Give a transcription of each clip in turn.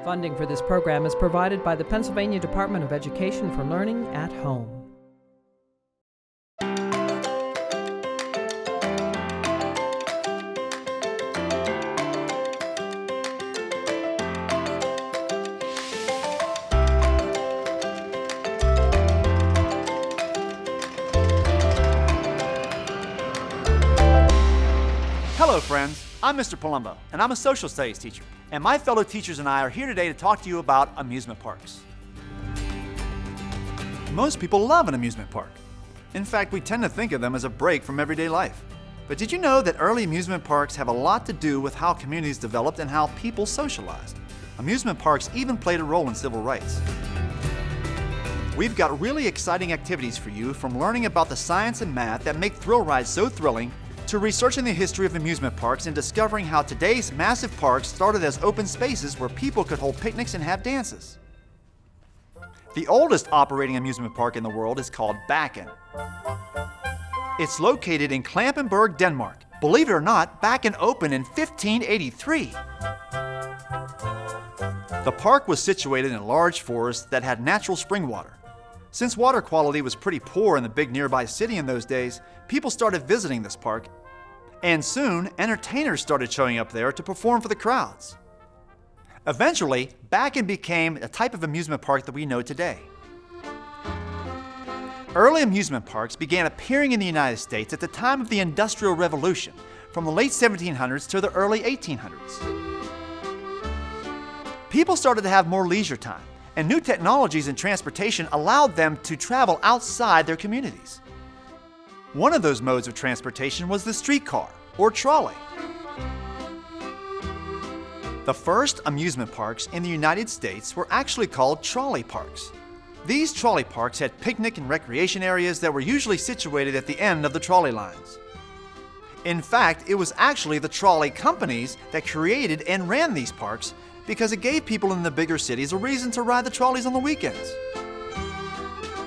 Funding for this program is provided by the Pennsylvania Department of Education for Learning at Home. Hello friends, I'm Mr. Palumbo, and I'm a social studies teacher, and my fellow teachers and I are here today to talk to you about amusement parks. Most people love an amusement park. In fact, we tend to think of them as a break from everyday life. But did you know that early amusement parks have a lot to do with how communities developed and how people socialized? Amusement parks even played a role in civil rights. We've got really exciting activities for you, from learning about the science and math that make thrill rides so thrilling, to researching the history of amusement parks and discovering how today's massive parks started as open spaces where people could hold picnics and have dances. The oldest operating amusement park in the world is called Bakken. It's located in Klampenborg, Denmark. Believe it or not, Bakken opened in 1583. The park was situated in a large forest that had natural spring water. Since water quality was pretty poor in the big nearby city in those days, people started visiting this park, and soon entertainers started showing up there to perform for the crowds. Eventually, Bakken became a type of amusement park that we know today. Early amusement parks began appearing in the United States at the time of the Industrial Revolution, from the late 1700s to the early 1800s. People started to have more leisure time, and new technologies in transportation allowed them to travel outside their communities. One of those modes of transportation was the streetcar, or trolley. The first amusement parks in the United States were actually called trolley parks. These trolley parks had picnic and recreation areas that were usually situated at the end of the trolley lines. In fact, it was actually the trolley companies that created and ran these parks, because it gave people in the bigger cities a reason to ride the trolleys on the weekends.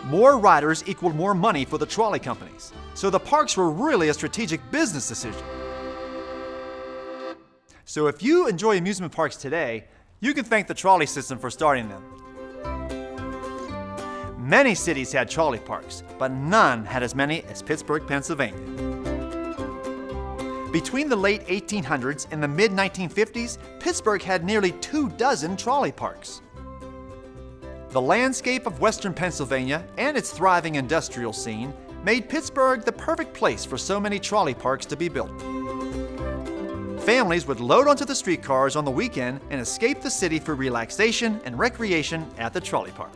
More riders equaled more money for the trolley companies, so the parks were really a strategic business decision. So if you enjoy amusement parks today, you can thank the trolley system for starting them. Many cities had trolley parks, but none had as many as Pittsburgh, Pennsylvania. Between the late 1800s and the mid-1950s, Pittsburgh had nearly 24 trolley parks. The landscape of western Pennsylvania and its thriving industrial scene made Pittsburgh the perfect place for so many trolley parks to be built. Families would load onto the streetcars on the weekend and escape the city for relaxation and recreation at the trolley park.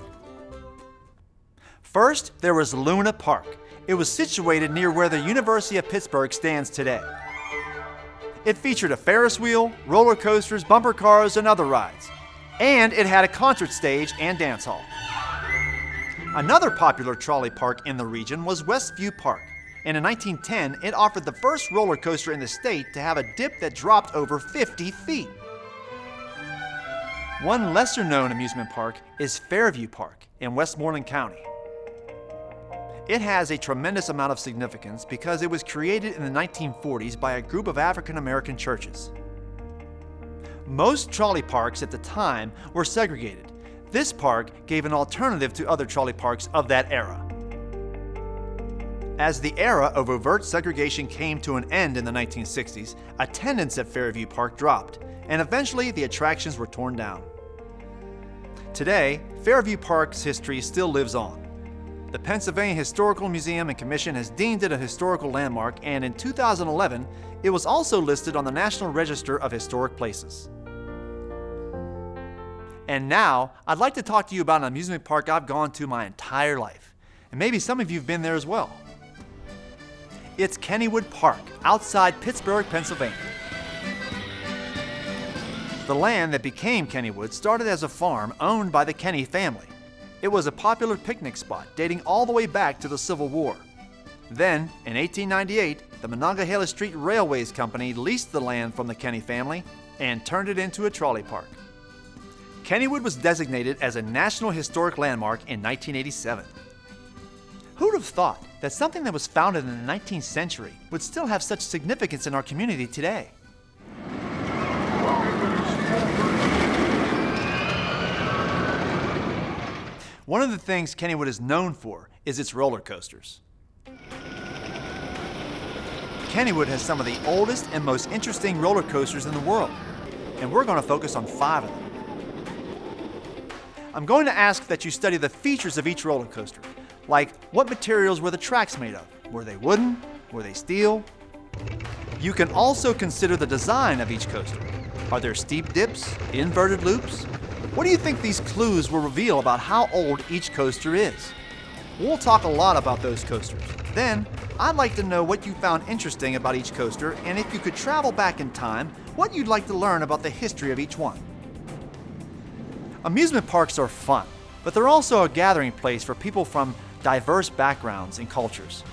First, there was Luna Park. It was situated near where the University of Pittsburgh stands today. It featured a Ferris wheel, roller coasters, bumper cars, and other rides. And it had a concert stage and dance hall. Another popular trolley park in the region was Westview Park, and in 1910 it offered the first roller coaster in the state to have a dip that dropped over 50 feet. One lesser-known amusement park is Fairview Park in Westmoreland County. It has a tremendous amount of significance because it was created in the 1940s by a group of African American churches. Most trolley parks at the time were segregated. This park gave an alternative to other trolley parks of that era. As the era of overt segregation came to an end in the 1960s, attendance at Fairview Park dropped, and eventually the attractions were torn down. Today, Fairview Park's history still lives on. The Pennsylvania Historical Museum and Commission has deemed it a historical landmark, and in 2011, it was also listed on the National Register of Historic Places. And now, I'd like to talk to you about an amusement park I've gone to my entire life, and maybe some of you have been there as well. It's Kennywood Park, outside Pittsburgh, Pennsylvania. The land that became Kennywood started as a farm owned by the Kenny family. It was a popular picnic spot dating all the way back to the Civil War. Then, in 1898, the Monongahela Street Railways Company leased the land from the Kenny family and turned it into a trolley park. Kennywood was designated as a National Historic Landmark in 1987. Who'd have thought that something that was founded in the 19th century would still have such significance in our community today? One of the things Kennywood is known for is its roller coasters. Kennywood has some of the oldest and most interesting roller coasters in the world, and we're going to focus on 5 of them. I'm going to ask that you study the features of each roller coaster, like what materials were the tracks made of? Were they wooden? Were they steel? You can also consider the design of each coaster. Are there steep dips, inverted loops? What do you think these clues will reveal about how old each coaster is? We'll talk a lot about those coasters. Then, I'd like to know what you found interesting about each coaster, and if you could travel back in time, what you'd like to learn about the history of each one. Amusement parks are fun, but they're also a gathering place for people from diverse backgrounds and cultures.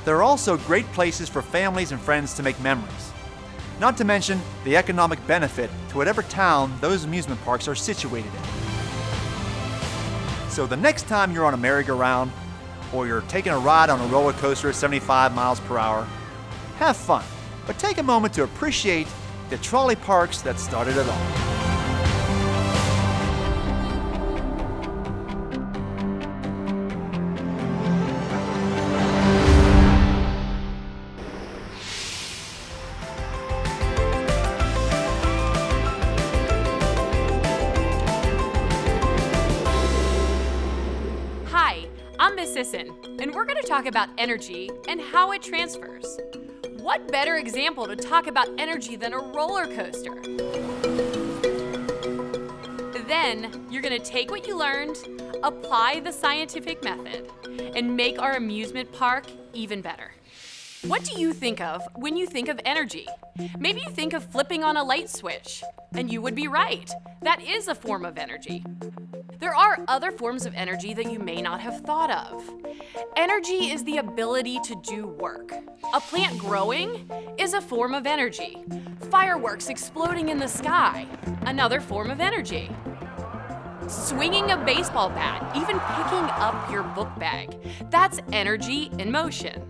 They're also great places for families and friends to make memories. Not to mention the economic benefit to whatever town those amusement parks are situated in. So the next time you're on a merry-go-round, or you're taking a ride on a roller coaster at 75 miles per hour, have fun, but take a moment to appreciate the trolley parks that started it all. I'm Miss Sisson, and we're going to talk about energy and how it transfers. What better example to talk about energy than a roller coaster? Then, you're going to take what you learned, apply the scientific method, and make our amusement park even better. What do you think of when you think of energy? Maybe you think of flipping on a light switch, and you would be right. That is a form of energy. There are other forms of energy that you may not have thought of. Energy is the ability to do work. A plant growing is a form of energy. Fireworks exploding in the sky, another form of energy. Swinging a baseball bat, even picking up your book bag, that's energy in motion.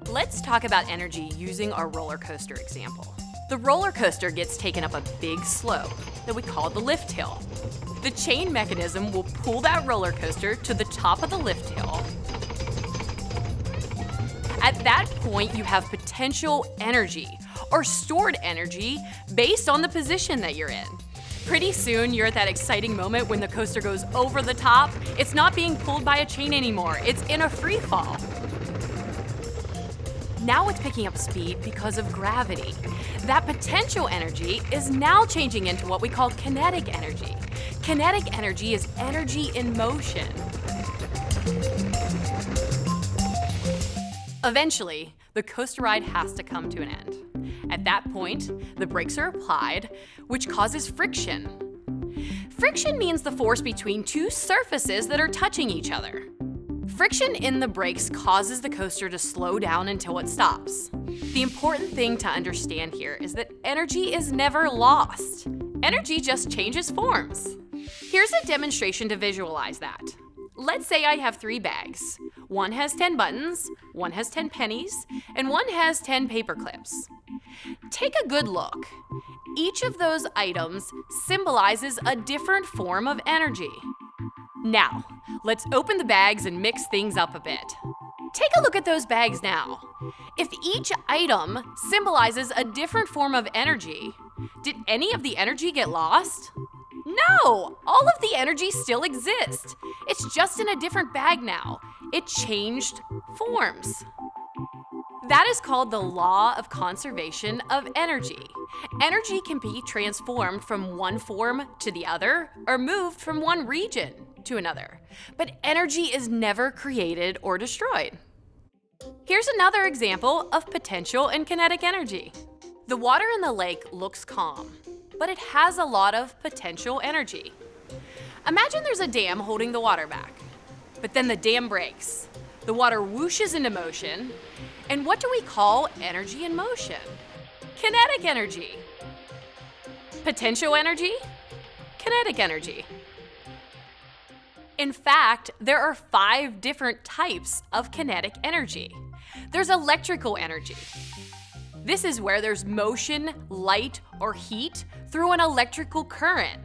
Let's talk about energy using our roller coaster example. The roller coaster gets taken up a big slope that we call the lift hill. The chain mechanism will pull that roller coaster to the top of the lift hill. At that point, you have potential energy, or stored energy, based on the position that you're in. Pretty soon, you're at that exciting moment when the coaster goes over the top. It's not being pulled by a chain anymore. It's in a free fall. Now it's picking up speed because of gravity. That potential energy is now changing into what we call kinetic energy. Kinetic energy is energy in motion. Eventually, the coaster ride has to come to an end. At that point, the brakes are applied, which causes friction. Friction means the force between two surfaces that are touching each other. Friction in the brakes causes the coaster to slow down until it stops. The important thing to understand here is that energy is never lost. Energy just changes forms. Here's a demonstration to visualize that. Let's say I have 3 bags. One has 10 buttons, one has 10 pennies, and one has 10 paper clips. Take a good look. Each of those items symbolizes a different form of energy. Now, let's open the bags and mix things up a bit. Take a look at those bags now. If each item symbolizes a different form of energy, did any of the energy get lost? No! All of the energy still exists. It's just in a different bag now. It changed forms. That is called the law of conservation of energy. Energy can be transformed from one form to the other, or moved from one region to another. But energy is never created or destroyed. Here's another example of potential and kinetic energy. The water in the lake looks calm, but it has a lot of potential energy. Imagine there's a dam holding the water back, but then the dam breaks. The water whooshes into motion, and what do we call energy in motion? Kinetic energy. Potential energy? Kinetic energy. In fact, there are 5 different types of kinetic energy. There's electrical energy. This is where there's motion, light, or heat through an electrical current.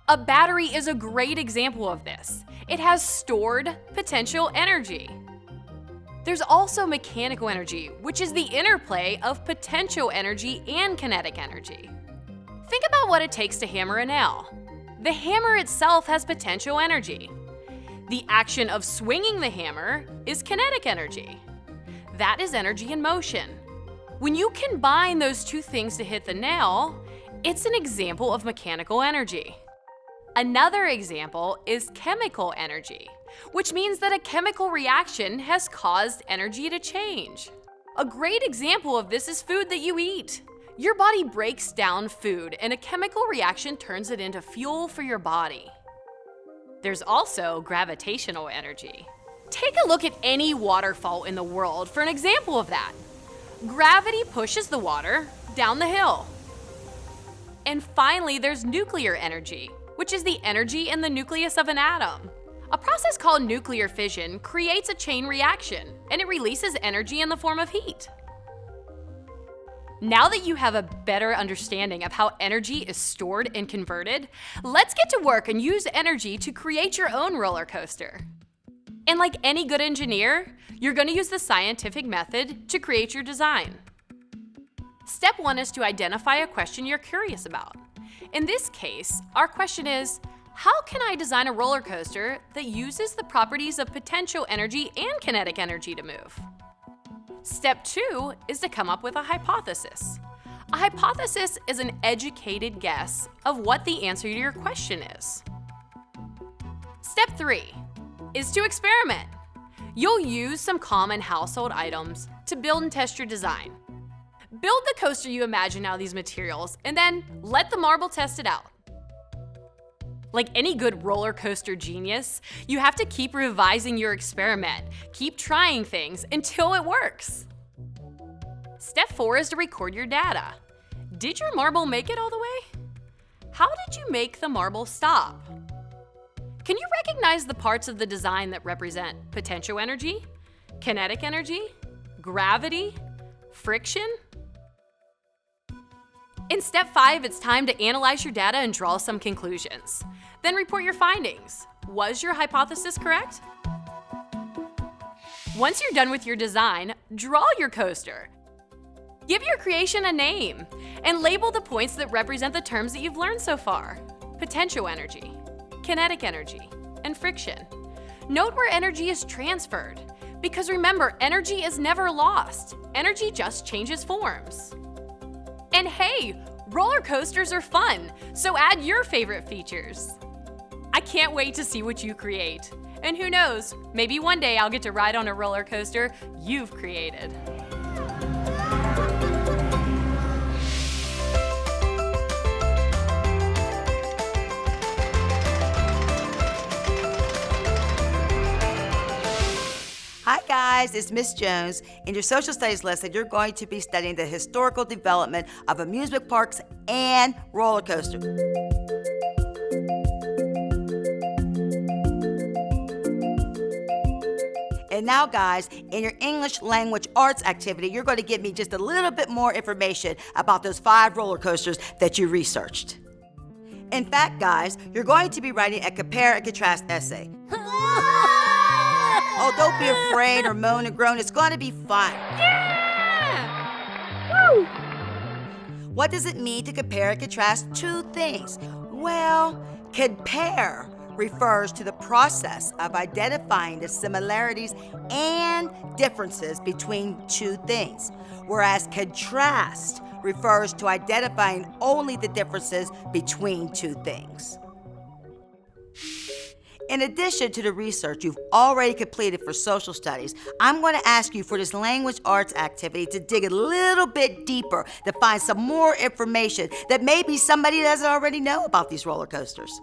A battery is a great example of this. It has stored potential energy. There's also mechanical energy, which is the interplay of potential energy and kinetic energy. Think about what it takes to hammer a nail. The hammer itself has potential energy. The action of swinging the hammer is kinetic energy. That is energy in motion. When you combine those two things to hit the nail, it's an example of mechanical energy. Another example is chemical energy, which means that a chemical reaction has caused energy to change. A great example of this is food that you eat. Your body breaks down food and a chemical reaction turns it into fuel for your body. There's also gravitational energy. Take a look at any waterfall in the world for an example of that. Gravity pushes the water down the hill. And finally, there's nuclear energy, which is the energy in the nucleus of an atom. A process called nuclear fission creates a chain reaction, and it releases energy in the form of heat. Now that you have a better understanding of how energy is stored and converted, let's get to work and use energy to create your own roller coaster. And like any good engineer, you're going to use the scientific method to create your design. Step 1 is to identify a question you're curious about. In this case, our question is, how can I design a roller coaster that uses the properties of potential energy and kinetic energy to move? Step 2 is to come up with a hypothesis. A hypothesis is an educated guess of what the answer to your question is. Step 3 is to experiment. You'll use some common household items to build and test your design. Build the coaster you imagine out of these materials and then let the marble test it out. Like any good roller coaster genius, you have to keep revising your experiment, keep trying things until it works. Step 4 is to record your data. Did your marble make it all the way? How did you make the marble stop? Can you recognize the parts of the design that represent potential energy, kinetic energy, gravity, friction? In step 5, it's time to analyze your data and draw some conclusions. Then report your findings. Was your hypothesis correct? Once you're done with your design, draw your coaster. Give your creation a name and label the points that represent the terms that you've learned so far: potential energy, kinetic energy, and friction. Note where energy is transferred, because remember, energy is never lost. Energy just changes forms. And hey, roller coasters are fun, so add your favorite features. I can't wait to see what you create. And who knows, maybe one day I'll get to ride on a roller coaster you've created. Hi guys, it's Miss Jones. In your social studies lesson, you're going to be studying the historical development of amusement parks and roller coasters. And now guys, in your English language arts activity, you're going to give me just a little bit more information about those 5 roller coasters that you researched. In fact, guys, you're going to be writing a compare and contrast essay. Oh, don't be afraid or moan and groan. It's going to be fun. Yeah! Woo! What does it mean to compare and contrast 2 things? Well, compare refers to the process of identifying the similarities and differences between 2 things, whereas contrast refers to identifying only the differences between 2 things. In addition to the research you've already completed for social studies, I'm going to ask you for this language arts activity to dig a little bit deeper to find some more information that maybe somebody doesn't already know about these roller coasters.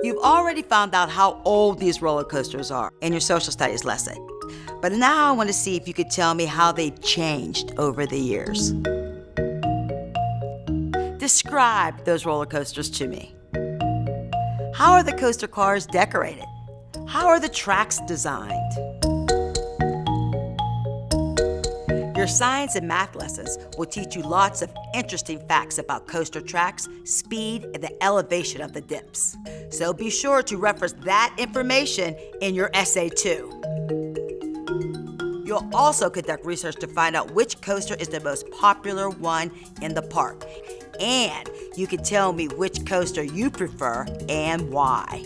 You've already found out how old these roller coasters are in your social studies lesson. But now I want to see if you could tell me how they've changed over the years. Describe those roller coasters to me. How are the coaster cars decorated? How are the tracks designed? Your Your science and math lessons will teach you lots of interesting facts about coaster tracks, speed, and the elevation of the dips. So be sure to reference that information in your essay too. You'll also conduct research to find out which coaster is the most popular one in the park. And you can tell me which coaster you prefer and why.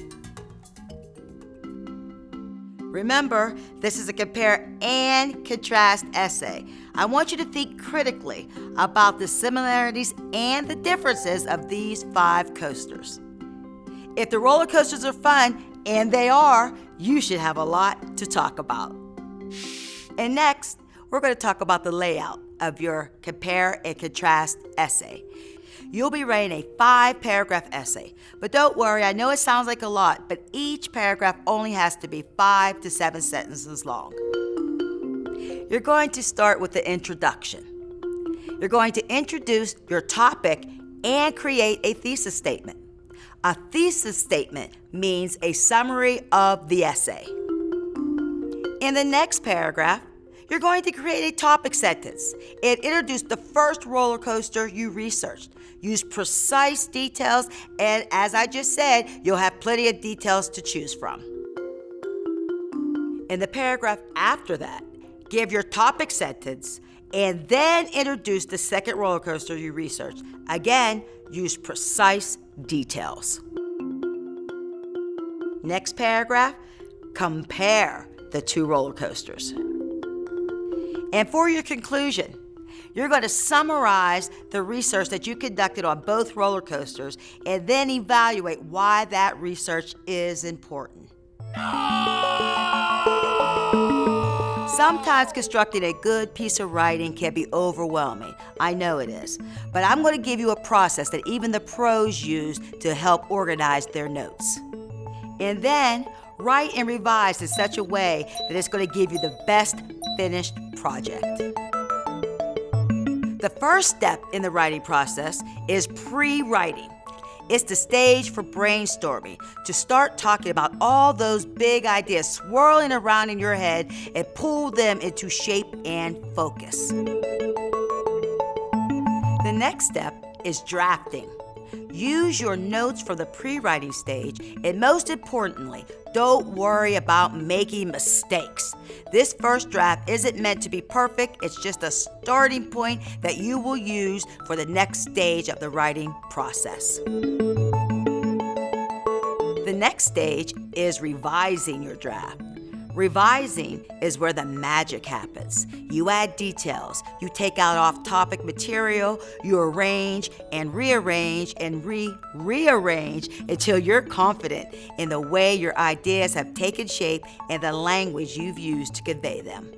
Remember, this is a compare and contrast essay. I want you to think critically about the similarities and the differences of these 5 coasters. If the roller coasters are fun, and they are, you should have a lot to talk about. And next, we're going to talk about the layout of your compare and contrast essay. You'll be writing a 5-paragraph essay, but don't worry, I know it sounds like a lot, but each paragraph only has to be 5 to 7 sentences long. You're going to start with the introduction. You're going to introduce your topic and create a thesis statement. A thesis statement means a summary of the essay. In the next paragraph, you're going to create a topic sentence and introduce the first roller coaster you researched. Use precise details, and as I just said, you'll have plenty of details to choose from. In the paragraph after that, give your topic sentence and then introduce the second roller coaster you researched. Again, use precise details. Next paragraph, compare the 2 roller coasters. And for your conclusion, you're going to summarize the research that you conducted on both roller coasters and then evaluate why that research is important. Sometimes constructing a good piece of writing can be overwhelming. I know it is. But I'm going to give you a process that even the pros use to help organize their notes. And then write and revise in such a way that it's going to give you the best finished project. The first step in the writing process is pre-writing. It's the stage for brainstorming, to start talking about all those big ideas swirling around in your head and pull them into shape and focus. The next step is drafting. Use your notes from the pre-writing stage, and most importantly, don't worry about making mistakes. This first draft isn't meant to be perfect, it's just a starting point that you will use for the next stage of the writing process. The next stage is revising your draft. Revising is where the magic happens. You add details, you take out off-topic material, you arrange and rearrange and rearrange until you're confident in the way your ideas have taken shape and the language you've used to convey them.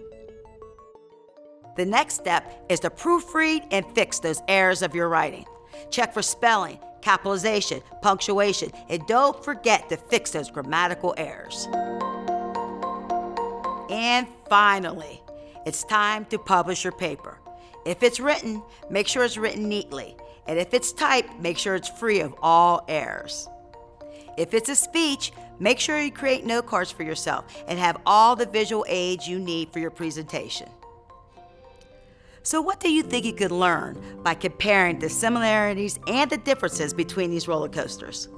The next step is to proofread and fix those errors of your writing. Check for spelling, capitalization, punctuation, and don't forget to fix those grammatical errors. And finally, it's time to publish your paper. If it's written, make sure it's written neatly. And if it's typed, make sure it's free of all errors. If it's a speech, make sure you create note cards for yourself and have all the visual aids you need for your presentation. So what do you think you could learn by comparing the similarities and the differences between these roller coasters?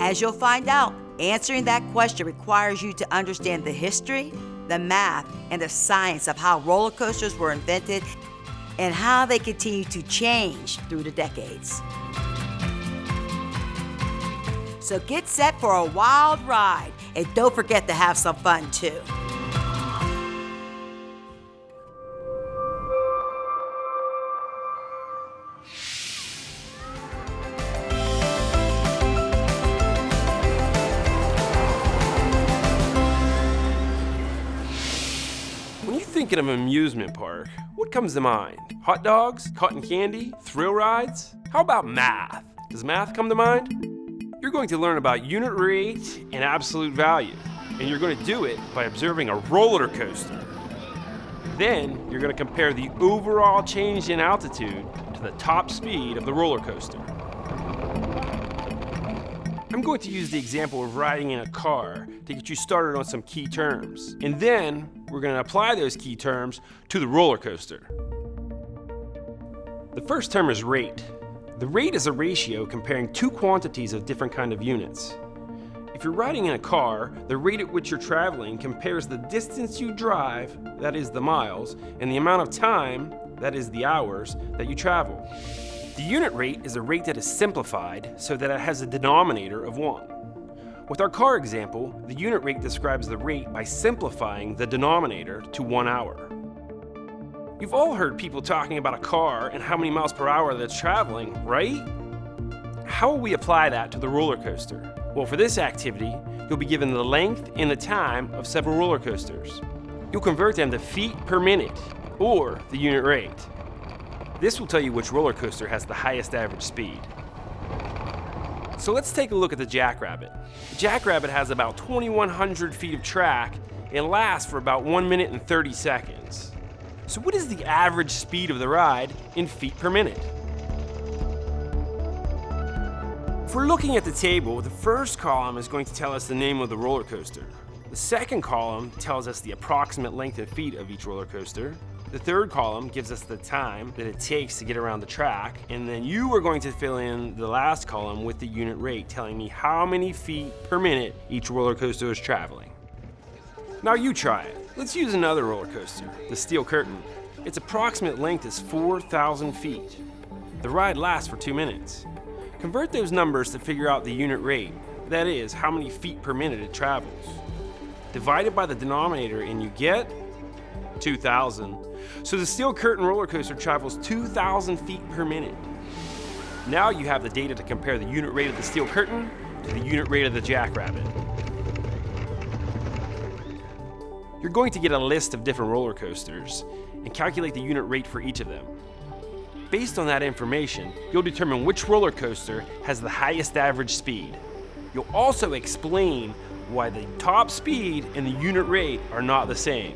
As you'll find out, answering that question requires you to understand the history, the math, and the science of how roller coasters were invented and how they continue to change through the decades. So get set for a wild ride, and don't forget to have some fun too. Thinking of an amusement park, what comes to mind? Hot dogs, cotton candy, thrill rides? How about math? Does math come to mind? You're going to learn about unit rate and absolute value, and you're going to do it by observing a roller coaster. Then you're going to compare the overall change in altitude to the top speed of the roller coaster. I'm going to use the example of riding in a car to get you started on some key terms. And then we're going to apply those key terms to the roller coaster. The first term is rate. The rate is a ratio comparing two quantities of different kind of units. If you're riding in a car, the rate at which you're traveling compares the distance you drive, that is the miles, and the amount of time, that is the hours, that you travel. The unit rate is a rate that is simplified so that it has a denominator of 1. With our car example, the unit rate describes the rate by simplifying the denominator to 1 hour. You've all heard people talking about a car and how many miles per hour that's traveling, right? How will we apply that to the roller coaster? Well, for this activity, you'll be given the length and the time of several roller coasters. You'll convert them to feet per minute, or the unit rate. This will tell you which roller coaster has the highest average speed. So let's take a look at the Jackrabbit. The Jackrabbit has about 2,100 feet of track and lasts for about 1 minute and 30 seconds. So what is the average speed of the ride in feet per minute? If we're looking at the table, the first column is going to tell us the name of the roller coaster. The second column tells us the approximate length in feet of each roller coaster. The third column gives us the time that it takes to get around the track, and then you are going to fill in the last column with the unit rate, telling me how many feet per minute each roller coaster is traveling. Now you try it. Let's use another roller coaster, the Steel Curtain. Its approximate length is 4,000 feet. The ride lasts for 2 minutes. Convert those numbers to figure out the unit rate, that is, how many feet per minute it travels. Divide it by the denominator and you get 2,000. So the Steel Curtain roller coaster travels 2,000 feet per minute. Now you have the data to compare the unit rate of the Steel Curtain to the unit rate of the Jackrabbit. You're going to get a list of different roller coasters and calculate the unit rate for each of them. Based on that information, you'll determine which roller coaster has the highest average speed. You'll also explain why the top speed and the unit rate are not the same.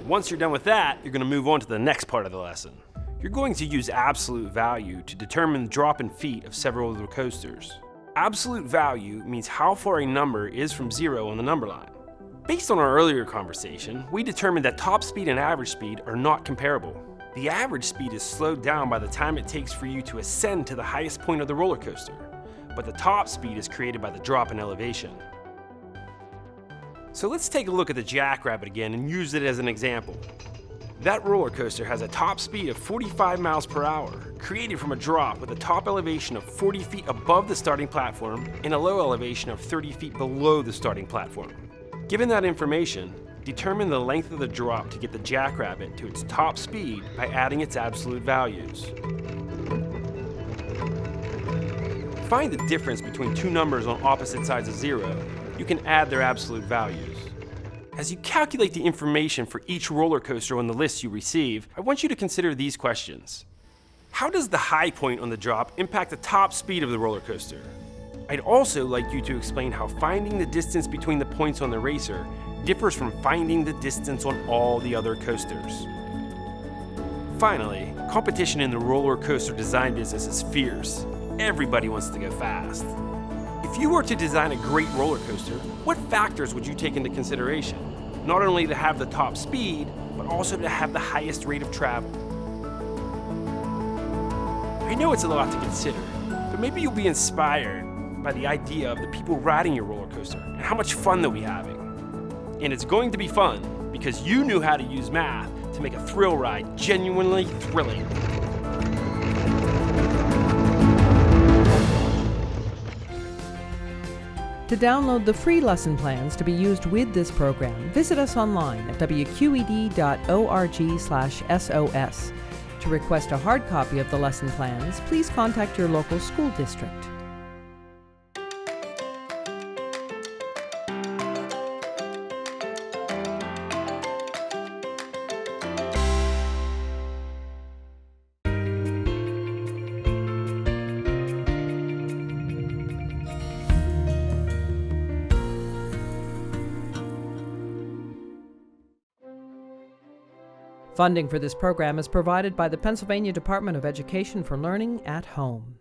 Once you're done with that, you're going to move on to the next part of the lesson. You're going to use absolute value to determine the drop in feet of several of the coasters. Absolute value means how far a number is from 0 on the number line. Based on our earlier conversation, we determined that top speed and average speed are not comparable. The average speed is slowed down by the time it takes for you to ascend to the highest point of the roller coaster, but the top speed is created by the drop in elevation. So let's take a look at the Jackrabbit again and use it as an example. That roller coaster has a top speed of 45 miles per hour, created from a drop with a top elevation of 40 feet above the starting platform and a low elevation of 30 feet below the starting platform. Given that information, determine the length of the drop to get the Jackrabbit to its top speed by adding its absolute values. Find the difference between two numbers on opposite sides of 0. You can add their absolute values. As you calculate the information for each roller coaster on the list you receive, I want you to consider these questions. How does the high point on the drop impact the top speed of the roller coaster? I'd also like you to explain how finding the distance between the points on the racer differs from finding the distance on all the other coasters. Finally, competition in the roller coaster design business is fierce. Everybody wants to go fast. If you were to design a great roller coaster, what factors would you take into consideration? Not only to have the top speed, but also to have the highest rate of travel. I know it's a lot to consider, but maybe you'll be inspired by the idea of the people riding your roller coaster and how much fun they'll be having. And it's going to be fun because you knew how to use math to make a thrill ride genuinely thrilling. To download the free lesson plans to be used with this program, visit us online at wqed.org/SOS. To request a hard copy of the lesson plans, please contact your local school district. Funding for this program is provided by the Pennsylvania Department of Education for Learning at Home.